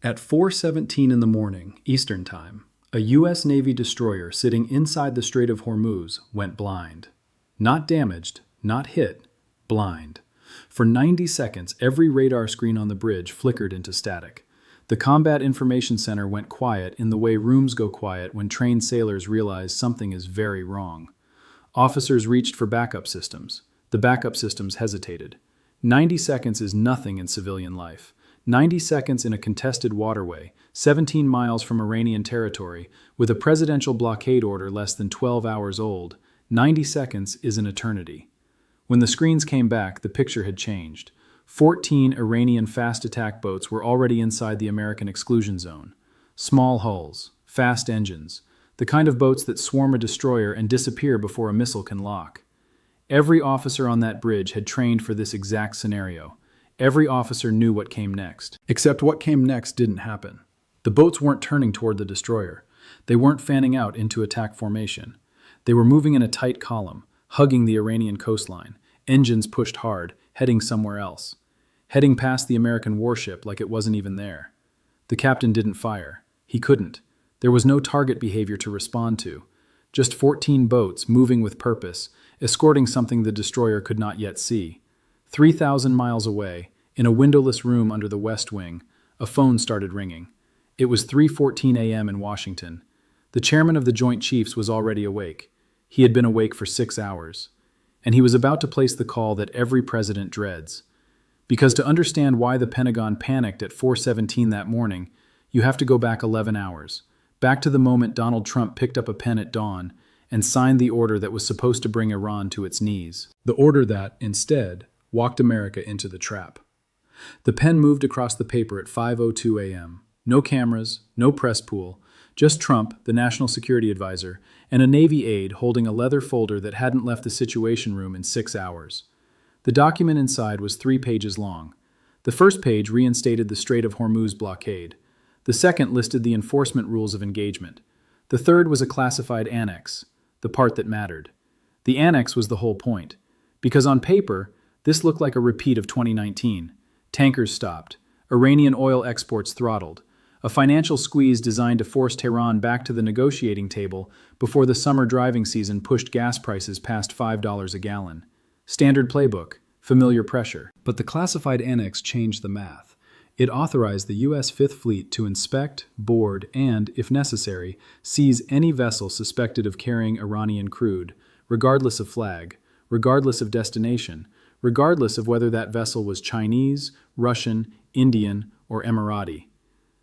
At 4:17 in the morning, Eastern Time, a U.S. Navy destroyer sitting inside the Strait of Hormuz went blind. Not damaged, not hit, blind. For 90 seconds, every radar screen on the bridge flickered into static. The Combat Information Center went quiet in the way rooms go quiet when trained sailors realize something is very wrong. Officers reached for backup systems. The backup systems hesitated. 90 seconds is nothing in civilian life. 90 seconds in a contested waterway, 17 miles from Iranian territory, with a presidential blockade order less than 12 hours old, 90 seconds is an eternity. When the screens came back, the picture had changed. 14 Iranian fast attack boats were already inside the American exclusion zone. Small hulls, fast engines, the kind of boats that swarm a destroyer and disappear before a missile can lock. Every officer on that bridge had trained for this exact scenario. Every officer knew what came next. Except what came next didn't happen. The boats weren't turning toward the destroyer. They weren't fanning out into attack formation. They were moving in a tight column, hugging the Iranian coastline, engines pushed hard, heading somewhere else. Heading past the American warship like it wasn't even there. The captain didn't fire. He couldn't. There was no target behavior to respond to. Just 14 boats moving with purpose, escorting something the destroyer could not yet see. 3,000 miles away, in a windowless room under the West Wing, a phone started ringing. It was 3:14 a.m. in Washington. The chairman of the Joint Chiefs was already awake. He had been awake for 6 hours. And he was about to place the call that every president dreads. Because to understand why the Pentagon panicked at 4:17 that morning, you have to go back 11 hours. Back to the moment Donald Trump picked up a pen at dawn and signed the order that was supposed to bring Iran to its knees. The order that, instead, walked America into the trap. The pen moved across the paper at 5:02 a.m. No cameras, no press pool, just Trump, the National Security Advisor, and a Navy aide holding a leather folder that hadn't left the Situation Room in 6 hours. The document inside was 3 pages long. The first page reinstated the Strait of Hormuz blockade. The second listed the enforcement rules of engagement. The third was a classified annex, the part that mattered. The annex was the whole point, because on paper, this looked like a repeat of 2019. Tankers stopped, Iranian oil exports throttled, a financial squeeze designed to force Tehran back to the negotiating table before the summer driving season pushed gas prices past $5 a gallon. Standard playbook, familiar pressure. But the classified annex changed the math. It authorized the U.S. Fifth Fleet to inspect, board, and, if necessary, seize any vessel suspected of carrying Iranian crude, regardless of flag, regardless of destination, regardless of whether that vessel was Chinese, Russian, Indian, or Emirati.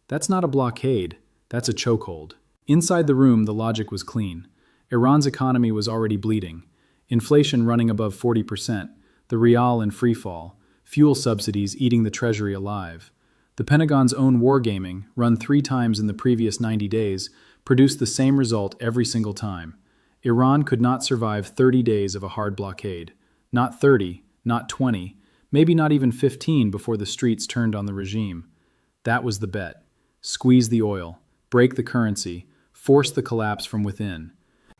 That's not a blockade, that's a chokehold. Inside the room, the logic was clean. Iran's economy was already bleeding. Inflation running above 40%, the rial in freefall, fuel subsidies eating the treasury alive. The Pentagon's own wargaming, run 3 times in the previous 90 days, produced the same result every single time. Iran could not survive 30 days of a hard blockade. Not 30, not 20, maybe not even 15 before the streets turned on the regime. That was the bet. Squeeze the oil, break the currency, force the collapse from within.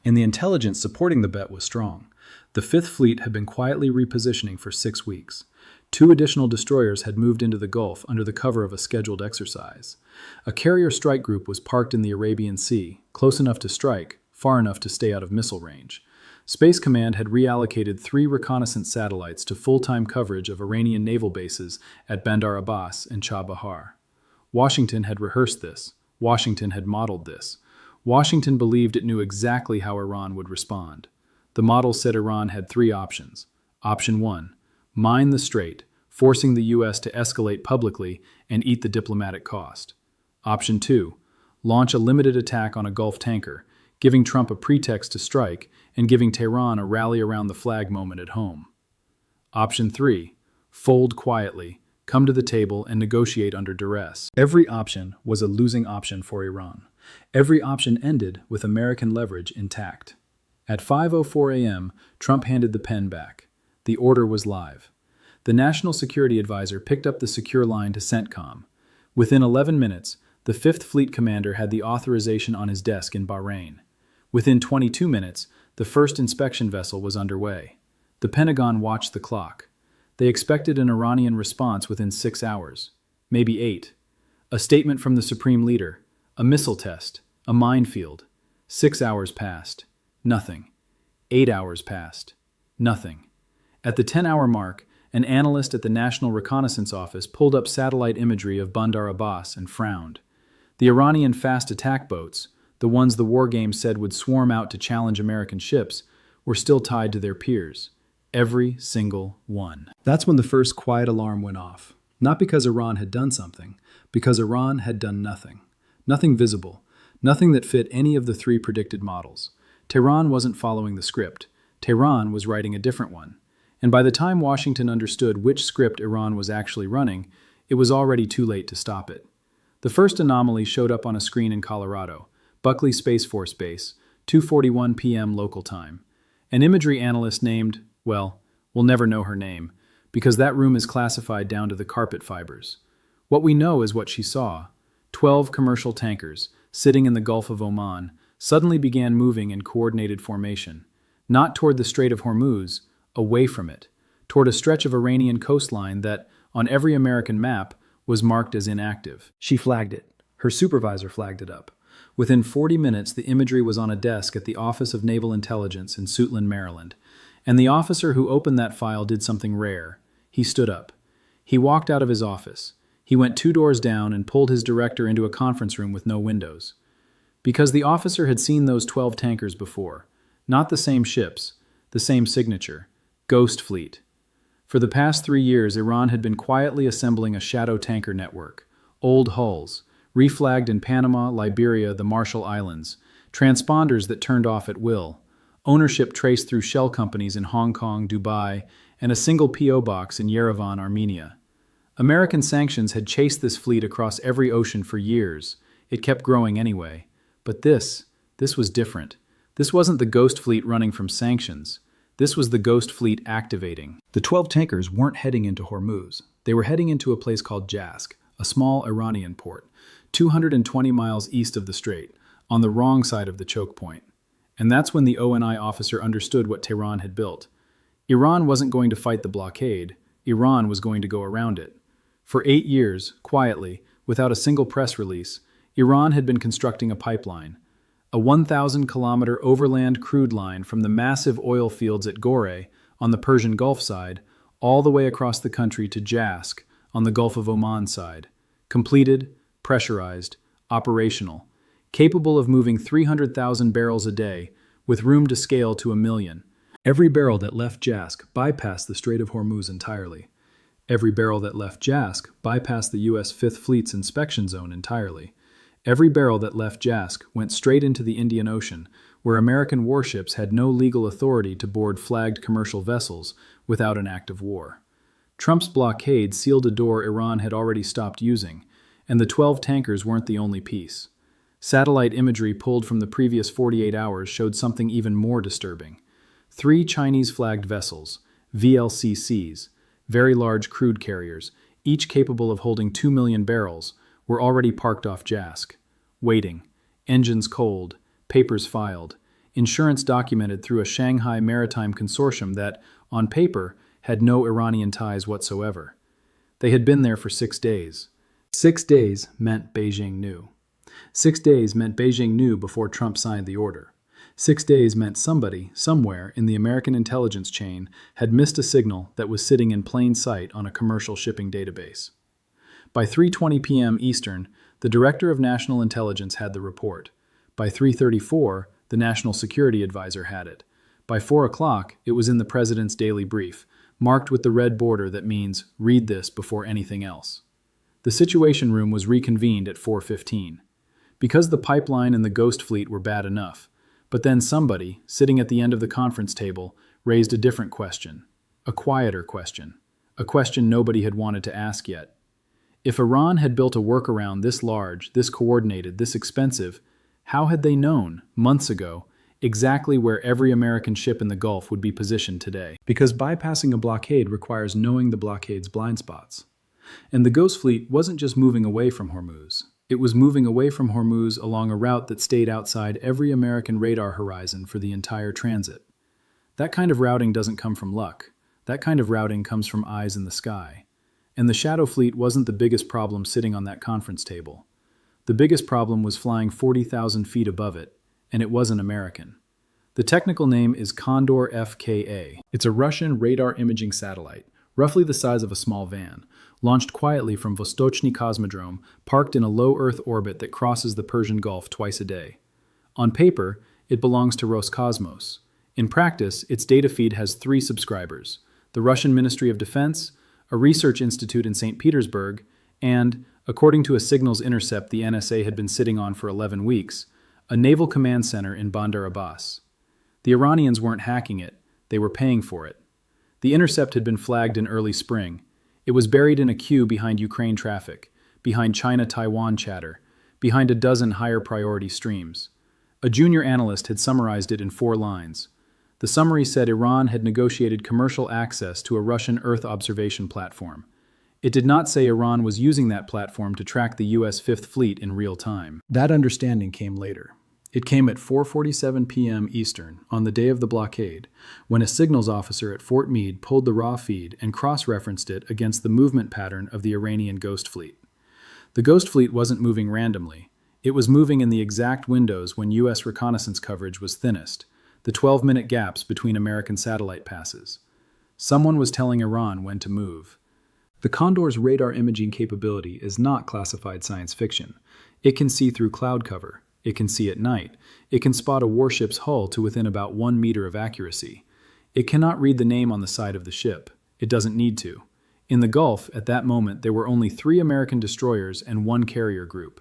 And the intelligence supporting the bet was strong. The Fifth Fleet had been quietly repositioning for 6 weeks. 2 additional destroyers had moved into the Gulf under the cover of a scheduled exercise. A carrier strike group was parked in the Arabian Sea, close enough to strike, far enough to stay out of missile range. Space Command had reallocated 3 reconnaissance satellites to full-time coverage of Iranian naval bases at Bandar Abbas and Chabahar. Washington had rehearsed this. Washington had modeled this. Washington believed it knew exactly how Iran would respond. The model said Iran had 3 options. Option 1, mine the strait, forcing the U.S. to escalate publicly and eat the diplomatic cost. Option 2, launch a limited attack on a Gulf tanker, giving Trump a pretext to strike and giving Tehran a rally around the flag moment at home. Option 3, fold quietly, come to the table and negotiate under duress. Every option was a losing option for Iran. Every option ended with American leverage intact. At 5:04 a.m., Trump handed the pen back. The order was live. The National Security Advisor picked up the secure line to CENTCOM. Within 11 minutes, the Fifth Fleet commander had the authorization on his desk in Bahrain. Within 22 minutes, the first inspection vessel was underway. The Pentagon watched the clock. They expected an Iranian response within 6 hours, maybe 8. A statement from the supreme leader. A missile test. A minefield. 6 hours passed. Nothing. 8 hours passed. Nothing. At the 10-hour mark, an analyst at the National Reconnaissance Office pulled up satellite imagery of Bandar Abbas and frowned. The Iranian fast attack boats, the ones the war games said would swarm out to challenge American ships, were still tied to their piers. Every single one. That's when the first quiet alarm went off. Not because Iran had done something, because Iran had done nothing. Nothing visible. Nothing that fit any of the three predicted models. Tehran wasn't following the script. Tehran was writing a different one. And by the time Washington understood which script Iran was actually running, it was already too late to stop it. The first anomaly showed up on a screen in Colorado, Buckley Space Force Base, 2:41 p.m. local time. An imagery analyst named, well, we'll never know her name, because that room is classified down to the carpet fibers. What we know is what she saw. 12 commercial tankers, sitting in the Gulf of Oman, suddenly began moving in coordinated formation, not toward the Strait of Hormuz, away from it, toward a stretch of Iranian coastline that, on every American map, was marked as inactive. She flagged it. Her supervisor flagged it up. Within 40 minutes, the imagery was on a desk at the Office of Naval Intelligence in Suitland, Maryland, and the officer who opened that file did something rare. He stood up. He walked out of his office. He went 2 doors down and pulled his director into a conference room with no windows. Because the officer had seen those 12 tankers before. Not the same ships, the same signature. Ghost Fleet. For the past 3 years, Iran had been quietly assembling a shadow tanker network. Old hulls, reflagged in Panama, Liberia, the Marshall Islands, transponders that turned off at will, ownership traced through shell companies in Hong Kong, Dubai, and a single P.O. box in Yerevan, Armenia. American sanctions had chased this fleet across every ocean for years. It kept growing anyway. But this was different. This wasn't the Ghost Fleet running from sanctions. This was the Ghost Fleet activating. The 12 tankers weren't heading into Hormuz. They were heading into a place called Jask, a small Iranian port, 220 miles east of the strait, on the wrong side of the choke point. And that's when the O&I officer understood what Tehran had built. Iran wasn't going to fight the blockade. Iran was going to go around it. For 8 years, quietly, without a single press release, Iran had been constructing a pipeline, a 1,000-kilometer overland crude line from the massive oil fields at Goree on the Persian Gulf side, all the way across the country to Jask on the Gulf of Oman side. Completed, pressurized, operational, capable of moving 300,000 barrels a day, with room to scale to 1 million. Every barrel that left Jask bypassed the Strait of Hormuz entirely. Every barrel that left Jask bypassed the U.S. Fifth Fleet's inspection zone entirely. Every barrel that left Jask went straight into the Indian Ocean, where American warships had no legal authority to board flagged commercial vessels without an act of war. Trump's blockade sealed a door Iran had already stopped using, and the 12 tankers weren't the only piece. Satellite imagery pulled from the previous 48 hours showed something even more disturbing. 3 Chinese-flagged vessels, VLCCs, very large crude carriers, each capable of holding 2 million barrels, were already parked off Jask, waiting, engines cold, papers filed, insurance documented through a Shanghai maritime consortium that, on paper, had no Iranian ties whatsoever. They had been there for 6 days. 6 days meant Beijing knew. 6 days meant Beijing knew before Trump signed the order. 6 days meant somebody, somewhere in the American intelligence chain, had missed a signal that was sitting in plain sight on a commercial shipping database. By 3:20 p.m. Eastern, the Director of National Intelligence had the report. By 3:34, the National Security Advisor had it. By 4 o'clock, it was in the President's daily brief, marked with the red border that means, read this before anything else. The Situation Room was reconvened at 4:15. Because the pipeline and the Ghost Fleet were bad enough, but then somebody, sitting at the end of the conference table, raised a different question. A quieter question. A question nobody had wanted to ask yet. If Iran had built a workaround this large, this coordinated, this expensive, how had they known, months ago, exactly where every American ship in the Gulf would be positioned today? Because bypassing a blockade requires knowing the blockade's blind spots. And the Ghost Fleet wasn't just moving away from Hormuz. It was moving away from Hormuz along a route that stayed outside every American radar horizon for the entire transit. That kind of routing doesn't come from luck. That kind of routing comes from eyes in the sky. And the Shadow Fleet wasn't the biggest problem sitting on that conference table. The biggest problem was flying 40,000 feet above it, and it wasn't American. The technical name is Condor FKA. It's a Russian radar imaging satellite, roughly the size of a small van, launched quietly from Vostochny Cosmodrome, parked in a low Earth orbit that crosses the Persian Gulf twice a day. On paper, it belongs to Roscosmos. In practice, its data feed has 3 subscribers: the Russian Ministry of Defense, a research institute in St. Petersburg, and, according to a signals intercept the NSA had been sitting on for 11 weeks, a naval command center in Bandar Abbas. The Iranians weren't hacking it, they were paying for it. The intercept had been flagged in early spring. It was buried in a queue behind Ukraine traffic, behind China-Taiwan chatter, behind a dozen higher priority streams. A junior analyst had summarized it in 4 lines. The summary said Iran had negotiated commercial access to a Russian Earth observation platform. It did not say Iran was using that platform to track the U.S. Fifth Fleet in real time. That understanding came later. It came at 4:47 p.m. Eastern, on the day of the blockade, when a signals officer at Fort Meade pulled the raw feed and cross-referenced it against the movement pattern of the Iranian Ghost Fleet. The Ghost Fleet wasn't moving randomly. It was moving in the exact windows when U.S. reconnaissance coverage was thinnest, the 12-minute gaps between American satellite passes. Someone was telling Iran when to move. The Condor's radar imaging capability is not classified science fiction. It can see through cloud cover. It can see at night. It can spot a warship's hull to within about 1 meter of accuracy. It cannot read the name on the side of the ship. It doesn't need to. In the Gulf, at that moment, there were only 3 American destroyers and 1 carrier group.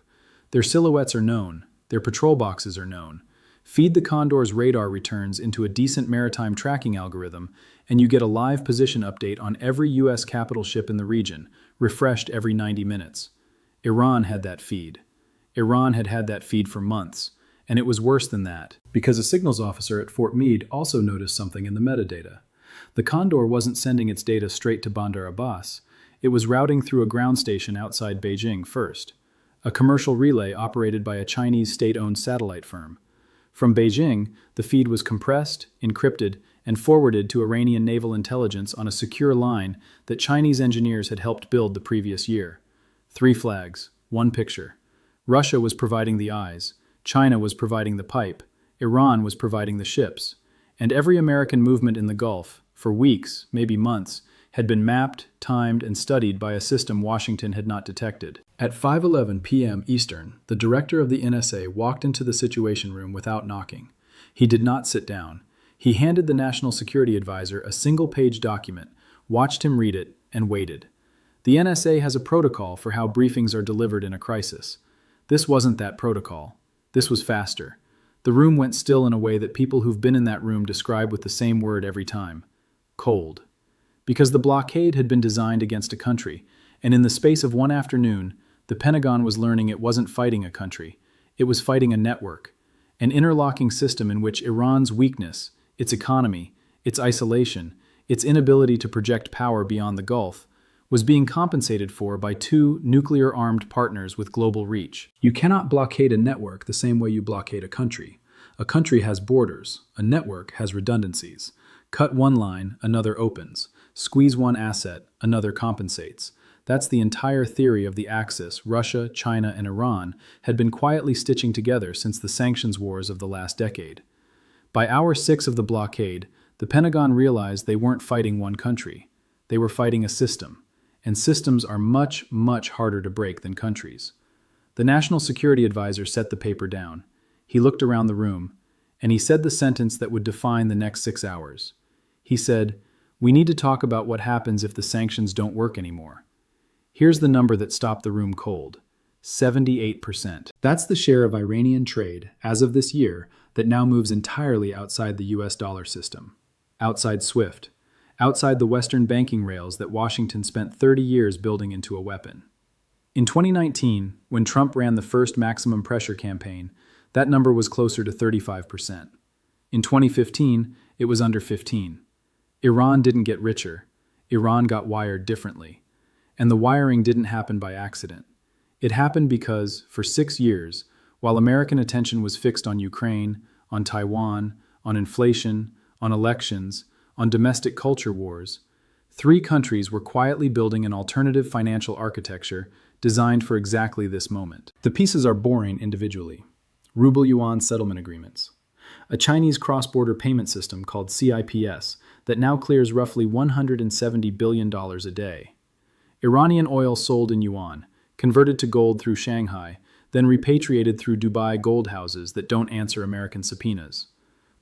Their silhouettes are known. Their patrol boxes are known. Feed the Condor's radar returns into a decent maritime tracking algorithm, and you get a live position update on every U.S. capital ship in the region, refreshed every 90 minutes. Iran had that feed. Iran had had that feed for months, and it was worse than that, because a signals officer at Fort Meade also noticed something in the metadata. The Condor wasn't sending its data straight to Bandar Abbas. It was routing through a ground station outside Beijing first, a commercial relay operated by a Chinese state-owned satellite firm. From Beijing, the feed was compressed, encrypted, and forwarded to Iranian naval intelligence on a secure line that Chinese engineers had helped build the previous year. 3 flags, 1 picture. Russia was providing the eyes, China was providing the pipe, Iran was providing the ships, and every American movement in the Gulf, for weeks, maybe months, had been mapped, timed, and studied by a system Washington had not detected. At 5:11 p.m. Eastern, the director of the NSA walked into the Situation Room without knocking. He did not sit down. He handed the National Security Advisor a single-page document, watched him read it, and waited. The NSA has a protocol for how briefings are delivered in a crisis. This wasn't that protocol. This was faster. The room went still in a way that people who've been in that room describe with the same word every time: cold. Because the blockade had been designed against a country, and in the space of 1 afternoon, the Pentagon was learning it wasn't fighting a country. It was fighting a network, an interlocking system in which Iran's weakness, its economy, its isolation, its inability to project power beyond the Gulf, was being compensated for by 2 nuclear-armed partners with global reach. You cannot blockade a network the same way you blockade a country. A country has borders. A network has redundancies. Cut one line, another opens. Squeeze one asset, another compensates. That's the entire theory of the axis Russia, China, and Iran had been quietly stitching together since the sanctions wars of the last decade. By hour 6 of the blockade, the Pentagon realized they weren't fighting one country. They were fighting a system. And systems are much, much harder to break than countries. The National Security Advisor set the paper down. He looked around the room, and he said the sentence that would define the next 6 hours. He said, "We need to talk about what happens if the sanctions don't work anymore." Here's the number that stopped the room cold: 78%. That's the share of Iranian trade, as of this year, that now moves entirely outside the US dollar system, outside SWIFT, outside the Western banking rails that Washington spent 30 years building into a weapon. In 2019, when Trump ran the first maximum pressure campaign, that number was closer to 35%. In 2015, it was under 15. Iran didn't get richer. Iran got wired differently. And the wiring didn't happen by accident. It happened because, for 6 years, while American attention was fixed on Ukraine, on Taiwan, on inflation, on elections, on domestic culture wars, 3 countries were quietly building an alternative financial architecture designed for exactly this moment. The pieces are boring individually. Ruble-yuan settlement agreements. A Chinese cross-border payment system called CIPS that now clears roughly $170 billion a day. Iranian oil sold in yuan, converted to gold through Shanghai, then repatriated through Dubai gold houses that don't answer American subpoenas.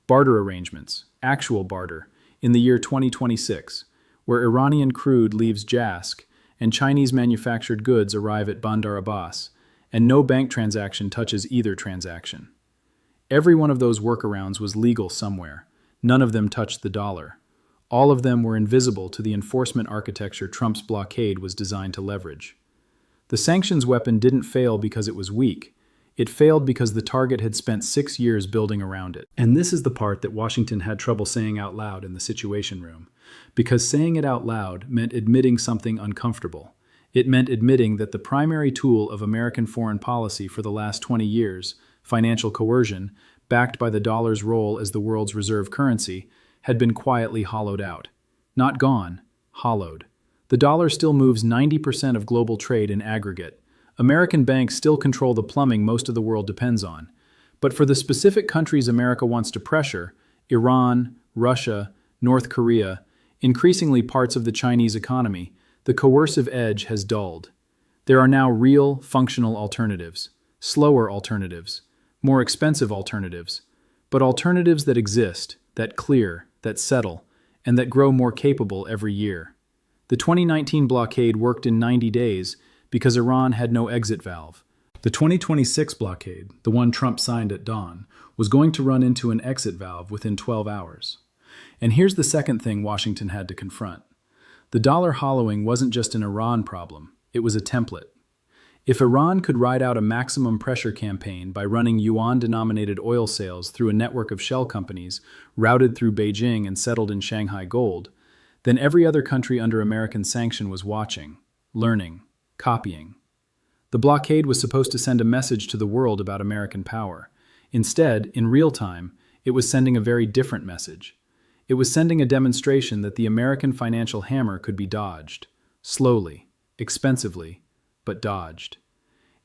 Barter arrangements, actual barter, in the year 2026, where Iranian crude leaves JASC and Chinese manufactured goods arrive at Bandar Abbas, and no bank transaction touches either transaction. Every one of those workarounds was legal somewhere. None of them touched the dollar. All of them were invisible to the enforcement architecture Trump's blockade was designed to leverage. The sanctions weapon didn't fail because it was weak. It failed because the target had spent 6 years building around it. And this is the part that Washington had trouble saying out loud in the Situation Room. Because saying it out loud meant admitting something uncomfortable. It meant admitting that the primary tool of American foreign policy for the last 20 years, financial coercion, backed by the dollar's role as the world's reserve currency, had been quietly hollowed out. Not gone, hollowed. The dollar still moves 90% of global trade in aggregate. American banks still control the plumbing most of the world depends on. But for the specific countries America wants to pressure, Iran, Russia, North Korea, increasingly parts of the Chinese economy, the coercive edge has dulled. There are now real, functional alternatives, slower alternatives, more expensive alternatives, but alternatives that exist, that clear, that settle, and that grow more capable every year. The 2019 blockade worked in 90 days because Iran had no exit valve. The 2026 blockade, the one Trump signed at dawn, was going to run into an exit valve within 12 hours. And here's the second thing Washington had to confront. The dollar hollowing wasn't just an Iran problem, it was a template. If Iran could ride out a maximum pressure campaign by running yuan-denominated oil sales through a network of shell companies routed through Beijing and settled in Shanghai gold, then every other country under American sanction was watching, learning, copying. The blockade was supposed to send a message to the world about American power. Instead, in real time, it was sending a very different message. It was sending a demonstration that the American financial hammer could be dodged, slowly, expensively, but dodged.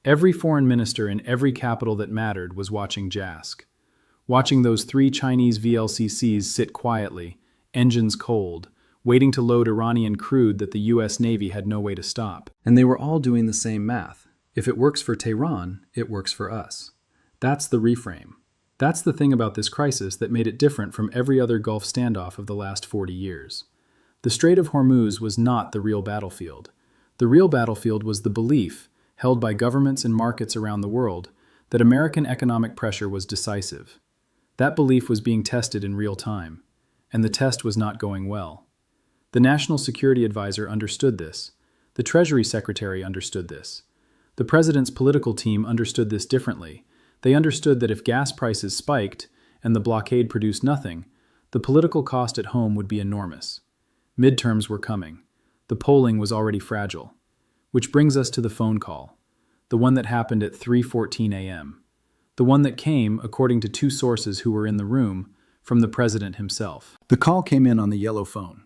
Every foreign minister in every capital that mattered was watching JASC, watching those 3 Chinese VLCCs sit quietly, engines cold, waiting to load Iranian crude that the U.S. Navy had no way to stop. And they were all doing the same math. If it works for Tehran, it works for us. That's the reframe. That's the thing about this crisis that made it different from every other Gulf standoff of the last 40 years. The Strait of Hormuz was not the real battlefield. The real battlefield was the belief, held by governments and markets around the world, that American economic pressure was decisive. That belief was being tested in real time, and the test was not going well. The National Security Advisor understood this. The Treasury Secretary understood this. The President's political team understood this differently. They understood that if gas prices spiked and the blockade produced nothing, the political cost at home would be enormous. Midterms were coming. The polling was already fragile. Which brings us to the phone call, the one that happened at 3:14 a.m. The one that came, according to 2 sources who were in the room, from the President himself. The call came in on the yellow phone.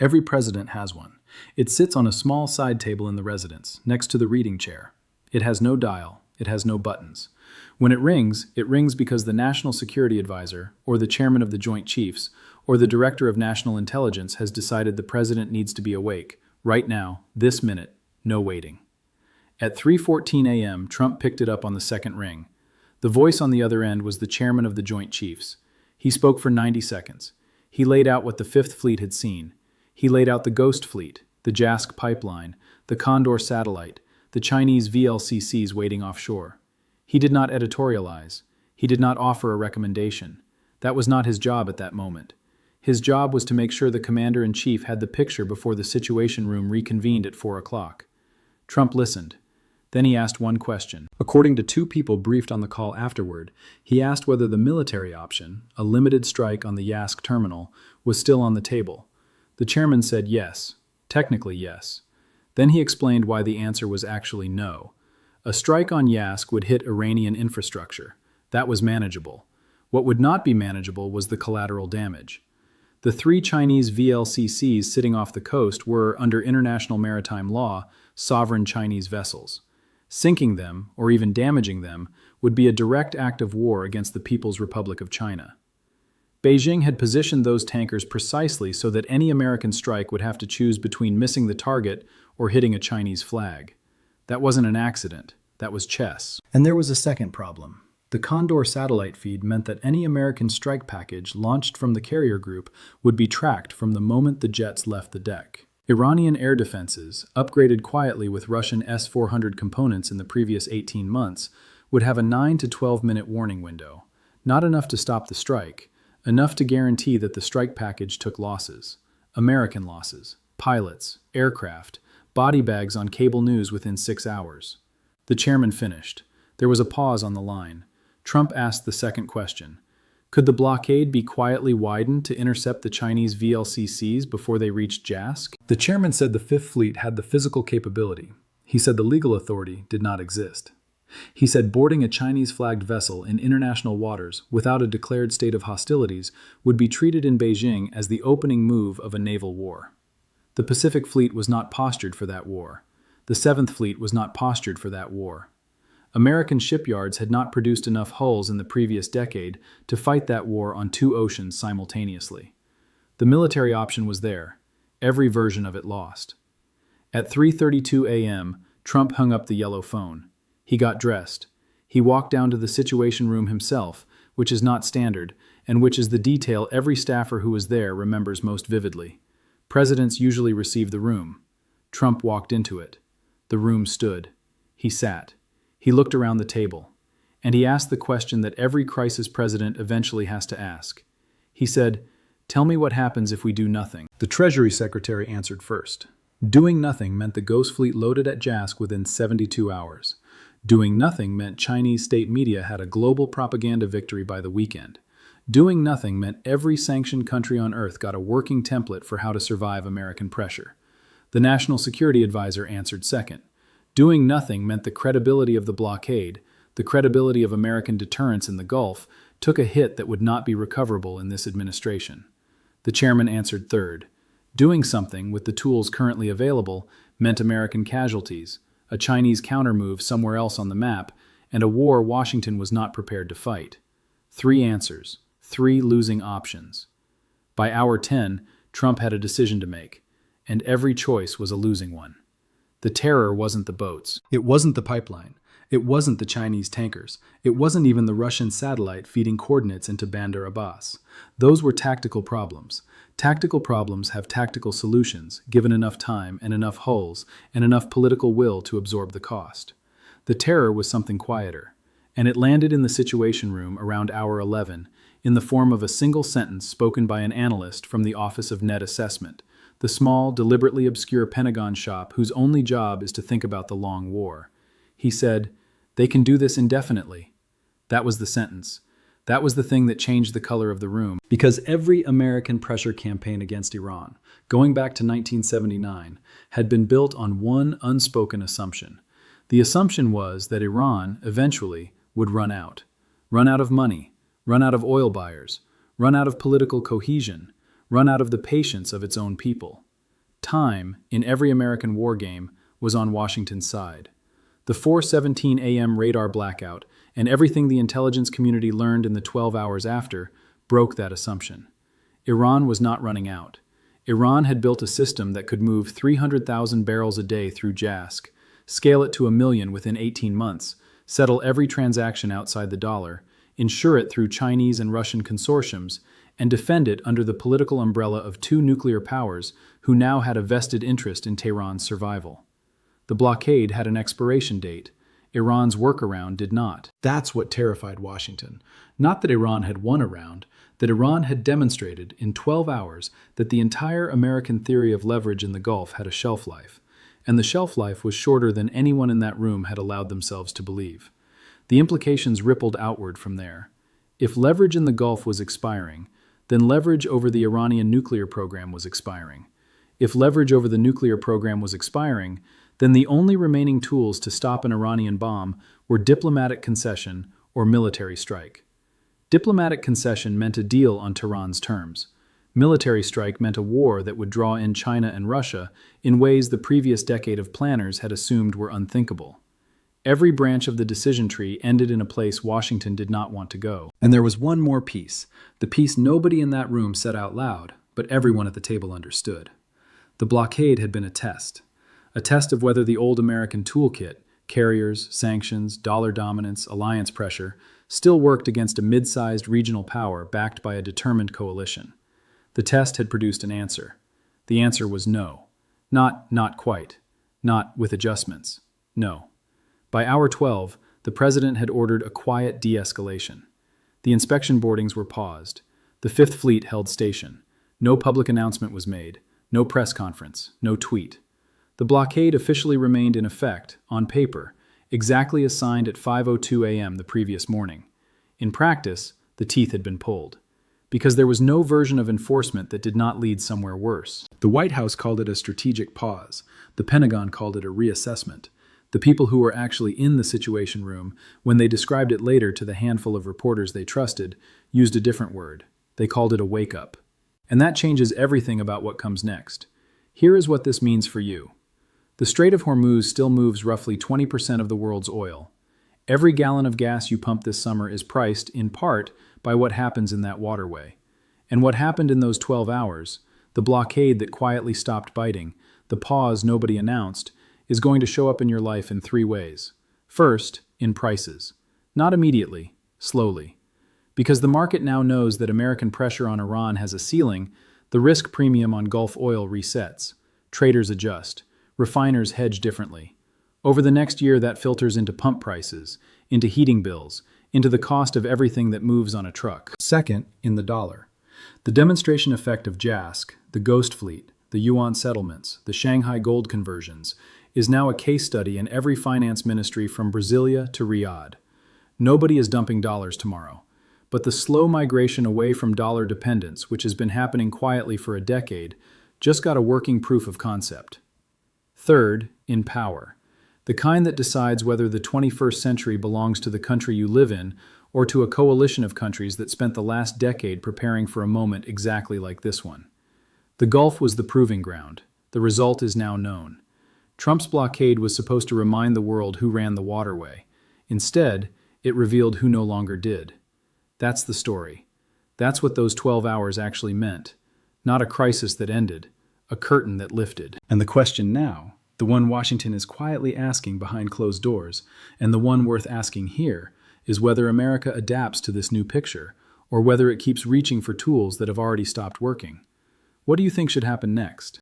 Every president has one. It sits on a small side table in the residence, next to the reading chair. It has no dial. It has no buttons. When it rings because the National Security Advisor, or the Chairman of the Joint Chiefs, or the Director of National Intelligence has decided the President needs to be awake, right now, this minute, no waiting. At 3:14 a.m., Trump picked it up on the second ring. The voice on the other end was the Chairman of the Joint Chiefs. He spoke for 90 seconds. He laid out what the Fifth Fleet had seen. He laid out the Ghost Fleet, the JASC pipeline, the Condor satellite, the Chinese VLCCs waiting offshore. He did not editorialize. He did not offer a recommendation. That was not his job at that moment. His job was to make sure the Commander-in-Chief had the picture before the Situation Room reconvened at 4 o'clock. Trump listened. Then he asked one question. According to 2 people briefed on the call afterward, he asked whether the military option, a limited strike on the JASC terminal, was still on the table. The chairman said yes, technically yes. Then he explained why the answer was actually no. A strike on JASC would hit Iranian infrastructure. That was manageable. What would not be manageable was the collateral damage. The 3 Chinese VLCCs sitting off the coast were, under international maritime law, sovereign Chinese vessels. Sinking them, or even damaging them, would be a direct act of war against the People's Republic of China. Beijing had positioned those tankers precisely so that any American strike would have to choose between missing the target or hitting a Chinese flag. That wasn't an accident. That was chess. And there was a second problem. The Condor satellite feed meant that any American strike package launched from the carrier group would be tracked from the moment the jets left the deck. Iranian air defenses, upgraded quietly with Russian S-400 components in the previous 18 months, would have a 9 to 12-minute warning window. Not enough to stop the strike, enough to guarantee that the strike package took losses. American losses, pilots, aircraft, body bags on cable news within 6 hours. The chairman finished. There was a pause on the line. Trump asked the second question. Could the blockade be quietly widened to intercept the Chinese VLCCs before they reached Jask? The chairman said the Fifth Fleet had the physical capability. He said the legal authority did not exist. He said boarding a Chinese-flagged vessel in international waters without a declared state of hostilities would be treated in Beijing as the opening move of a naval war. The Pacific Fleet was not postured for that war. The Seventh Fleet was not postured for that war. American shipyards had not produced enough hulls in the previous decade to fight that war on 2 oceans simultaneously. The military option was there, every version of it lost. At 3:32 a.m., Trump hung up the yellow phone. He got dressed. He walked down to the Situation Room himself, which is not standard, and which is the detail every staffer who was there remembers most vividly. Presidents usually receive the room. Trump walked into it. The room stood. He sat. He looked around the table. And he asked the question that every crisis president eventually has to ask. He said, "Tell me what happens if we do nothing." The Treasury Secretary answered first. Doing nothing meant the Ghost Fleet loaded at Jask within 72 hours. Doing nothing meant Chinese state media had a global propaganda victory by the weekend. Doing nothing meant every sanctioned country on earth got a working template for how to survive American pressure. The National Security Advisor answered second. Doing nothing meant the credibility of the blockade, the credibility of American deterrence in the Gulf, took a hit that would not be recoverable in this administration. The chairman answered third. Doing something with the tools currently available meant American casualties, a Chinese countermove somewhere else on the map, and a war Washington was not prepared to fight. 3 answers, 3 losing options. By hour 10, Trump had a decision to make, and every choice was a losing one. The terror wasn't the boats. It wasn't the pipeline. It wasn't the Chinese tankers. It wasn't even the Russian satellite feeding coordinates into Bandar Abbas. Those were tactical problems. Tactical problems have tactical solutions, given enough time and enough hulls and enough political will to absorb the cost. The terror was something quieter, and it landed in the Situation Room around hour 11 in the form of a single sentence spoken by an analyst from the Office of Net Assessment, the small, deliberately obscure Pentagon shop whose only job is to think about the long war. He said, "They can do this indefinitely." That was the sentence. That was the thing that changed the color of the room. Because every American pressure campaign against Iran, going back to 1979, had been built on one unspoken assumption. The assumption was that Iran, eventually, would run out. Run out of money, run out of oil buyers, run out of political cohesion, run out of the patience of its own people. Time, in every American war game, was on Washington's side. The 4:17 a.m. radar blackout and everything the intelligence community learned in the 12 hours after broke that assumption. Iran was not running out. Iran had built a system that could move 300,000 barrels a day through Jask, scale it to 1 million within 18 months, settle every transaction outside the dollar, insure it through Chinese and Russian consortiums, and defend it under the political umbrella of 2 nuclear powers who now had a vested interest in Tehran's survival. The blockade had an expiration date. Iran's workaround did not. That's what terrified Washington. Not that Iran had won a round, that Iran had demonstrated in 12 hours that the entire American theory of leverage in the Gulf had a shelf life, and the shelf life was shorter than anyone in that room had allowed themselves to believe. The implications rippled outward from there. If leverage in the Gulf was expiring, then leverage over the Iranian nuclear program was expiring. If leverage over the nuclear program was expiring, then the only remaining tools to stop an Iranian bomb were diplomatic concession or military strike. Diplomatic concession meant a deal on Tehran's terms. Military strike meant a war that would draw in China and Russia in ways the previous decade of planners had assumed were unthinkable. Every branch of the decision tree ended in a place Washington did not want to go. And there was one more piece, the piece nobody in that room said out loud, but everyone at the table understood. The blockade had been a test of whether the old American toolkit, carriers, sanctions, dollar dominance, alliance pressure, still worked against a mid-sized regional power backed by a determined coalition. The test had produced an answer. The answer was no. Not quite. Not with adjustments. No. By hour 12, the president had ordered a quiet de-escalation. The inspection boardings were paused. The Fifth Fleet held station. No public announcement was made. No press conference. No tweet. The blockade officially remained in effect, on paper, exactly as signed at 5:02 a.m. the previous morning. In practice, the teeth had been pulled, because there was no version of enforcement that did not lead somewhere worse. The White House called it a strategic pause. The Pentagon called it a reassessment. The people who were actually in the Situation Room, when they described it later to the handful of reporters they trusted, used a different word. They called it a wake-up. And that changes everything about what comes next. Here is what this means for you. The Strait of Hormuz still moves roughly 20% of the world's oil. Every gallon of gas you pump this summer is priced, in part, by what happens in that waterway. And what happened in those 12 hours, the blockade that quietly stopped biting, the pause nobody announced, is going to show up in your life in three ways. First, in prices. Not immediately, slowly. Because the market now knows that American pressure on Iran has a ceiling, the risk premium on Gulf oil resets. Traders adjust. Refiners hedge differently. Over the next year, that filters into pump prices, into heating bills, into the cost of everything that moves on a truck. Second, in the dollar. The demonstration effect of JASC, the Ghost Fleet, the yuan settlements, the Shanghai gold conversions, is now a case study in every finance ministry from Brasilia to Riyadh. Nobody is dumping dollars tomorrow. But the slow migration away from dollar dependence, which has been happening quietly for a decade, just got a working proof of concept. Third, in power. The kind that decides whether the 21st century belongs to the country you live in or to a coalition of countries that spent the last decade preparing for a moment exactly like this one. The Gulf was the proving ground. The result is now known. Trump's blockade was supposed to remind the world who ran the waterway. Instead, it revealed who no longer did. That's the story. That's what those 12 hours actually meant. Not a crisis that ended, a curtain that lifted. And the question now, the one Washington is quietly asking behind closed doors, and the one worth asking here, is whether America adapts to this new picture, or whether it keeps reaching for tools that have already stopped working. What do you think should happen next?